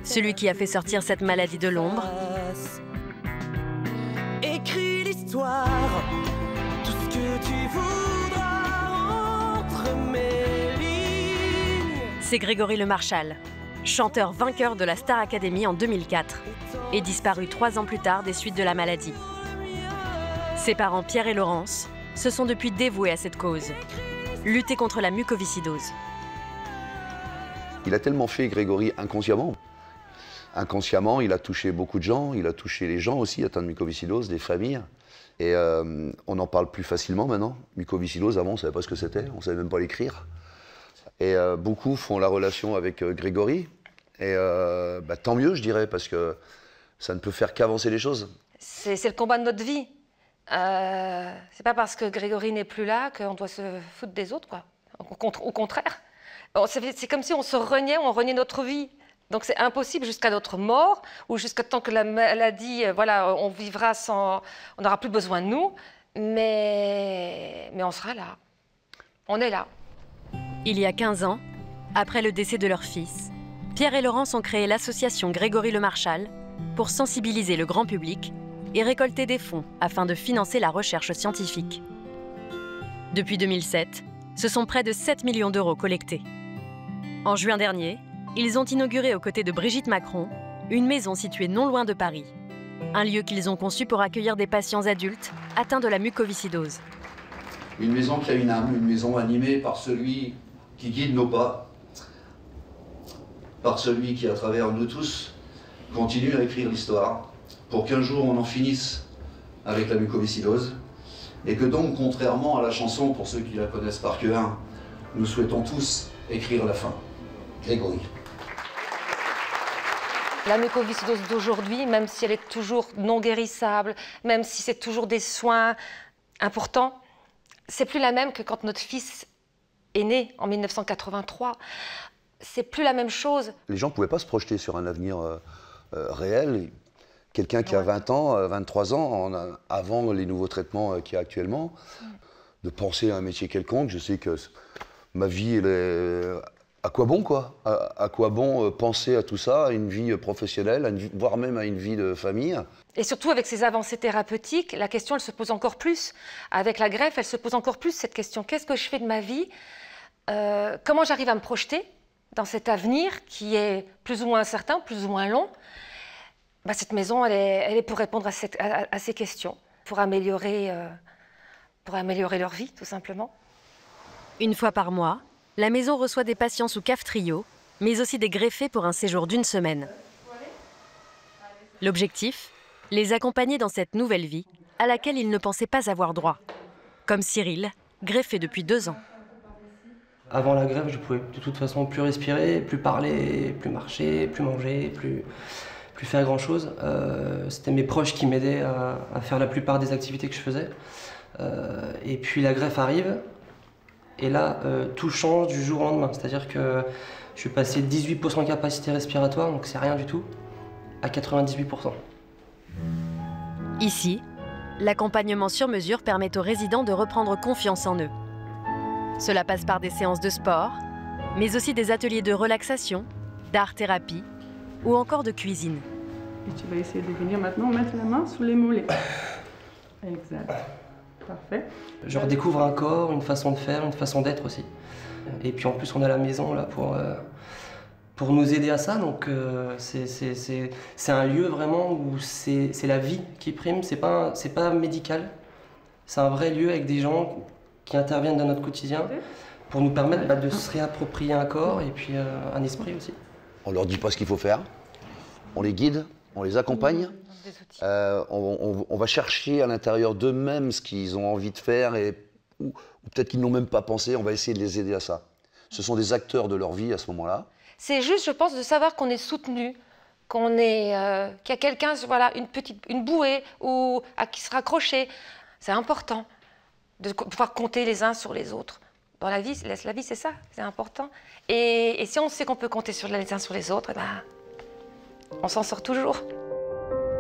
celui qui a fait sortir cette maladie de l'ombre. Écris l'histoire, tout ce que tu voudras entre mes lignes. C'est Grégory Le Marchal, chanteur vainqueur de la Star Academy en 2004 et disparu 3 ans plus tard des suites de la maladie. Ses parents Pierre et Laurence se sont depuis dévoués à cette cause, lutter contre la mucoviscidose. Il a tellement fait, Grégory, inconsciemment. Inconsciemment, il a touché beaucoup de gens, il a touché les gens aussi atteints de mucoviscidose, des familles. Et on en parle plus facilement maintenant. Mucoviscidose, avant, on ne savait pas ce que c'était, on ne savait même pas l'écrire. Et beaucoup font la relation avec Grégory. Et tant mieux, je dirais, parce que ça ne peut faire qu'avancer les choses. C'est le combat de notre vie. C'est pas parce que Grégory n'est plus là qu'on doit se foutre des autres, quoi. Au contraire. C'est comme si on reniait notre vie. Donc c'est impossible jusqu'à notre mort, ou jusqu'à temps que la maladie, voilà, on vivra sans... On n'aura plus besoin de nous, mais on sera là. On est là. Il y a 15 ans, après le décès de leur fils, Pierre et Laurence ont créé l'association Grégory Le Marchal pour sensibiliser le grand public et récolter des fonds afin de financer la recherche scientifique. Depuis 2007, ce sont près de 7 millions d'euros collectés. En juin dernier, ils ont inauguré aux côtés de Brigitte Macron une maison située non loin de Paris. Un lieu qu'ils ont conçu pour accueillir des patients adultes atteints de la mucoviscidose. Une maison qui a une âme, une maison animée par celui qui guide nos pas, par celui qui, à travers nous tous, continue à écrire l'histoire, pour qu'un jour on en finisse avec la mucoviscidose, et que donc, contrairement à la chanson, pour ceux qui la connaissent par cœur, nous souhaitons tous écrire la fin. Grégory. La mucoviscidose d'aujourd'hui, même si elle est toujours non guérissable, même si c'est toujours des soins importants, c'est plus la même que quand notre fils est né en 1983. C'est plus la même chose. Les gens ne pouvaient pas se projeter sur un avenir réel. Quelqu'un qui a 20 ans, 23 ans, avant les nouveaux traitements qu'il y a actuellement, de penser à un métier quelconque, je sais que ma vie, elle est... À quoi bon, quoi? À quoi bon penser à tout ça, à une vie professionnelle, voire même à une vie de famille? Et surtout, avec ces avancées thérapeutiques, la question, elle se pose encore plus. Avec la greffe, elle se pose encore plus, cette question. Qu'est-ce que je fais de ma vie? Comment j'arrive à me projeter dans cet avenir qui est plus ou moins incertain, plus ou moins long? Cette maison, elle est pour répondre à ces questions, pour améliorer leur vie, tout simplement. Une fois par mois, la maison reçoit des patients sous CAF-Trio, mais aussi des greffés pour un séjour d'1 semaine. L'objectif, les accompagner dans cette nouvelle vie à laquelle ils ne pensaient pas avoir droit. Comme Cyril, greffé depuis 2 ans. Avant la greffe, je pouvais de toute façon plus respirer, plus parler, plus marcher, plus manger, plus faire grand-chose. C'était mes proches qui m'aidaient à faire la plupart des activités que je faisais. Et puis la greffe arrive. Et là, tout change du jour au lendemain. C'est-à-dire que je suis passé de 18% de capacité respiratoire, donc c'est rien du tout, à 98%. Ici, l'accompagnement sur mesure permet aux résidents de reprendre confiance en eux. Cela passe par des séances de sport, mais aussi des ateliers de relaxation, d'art-thérapie ou encore de cuisine. Et tu vas essayer de venir maintenant mettre la main sous les mollets. Exact. Parfait. Je redécouvre un corps, une façon de faire, une façon d'être aussi. Et puis en plus, on a la maison là pour nous aider à ça. Donc c'est un lieu vraiment où c'est la vie qui prime. C'est pas médical. C'est un vrai lieu avec des gens qui interviennent dans notre quotidien pour nous permettre de se réapproprier un corps et puis un esprit aussi. On leur dit pas ce qu'il faut faire. On les guide, on les accompagne. On va chercher à l'intérieur d'eux-mêmes ce qu'ils ont envie de faire ou peut-être qu'ils n'ont même pas pensé. On va essayer de les aider à ça. Ce sont des acteurs de leur vie à ce moment-là. C'est juste, je pense, de savoir qu'on est soutenu, qu'il y a quelqu'un, voilà, une bouée ou à qui se raccrocher. C'est important de pouvoir compter les uns sur les autres. Dans la vie, c'est ça, c'est important. Et si on sait qu'on peut compter les uns sur les autres, on s'en sort toujours.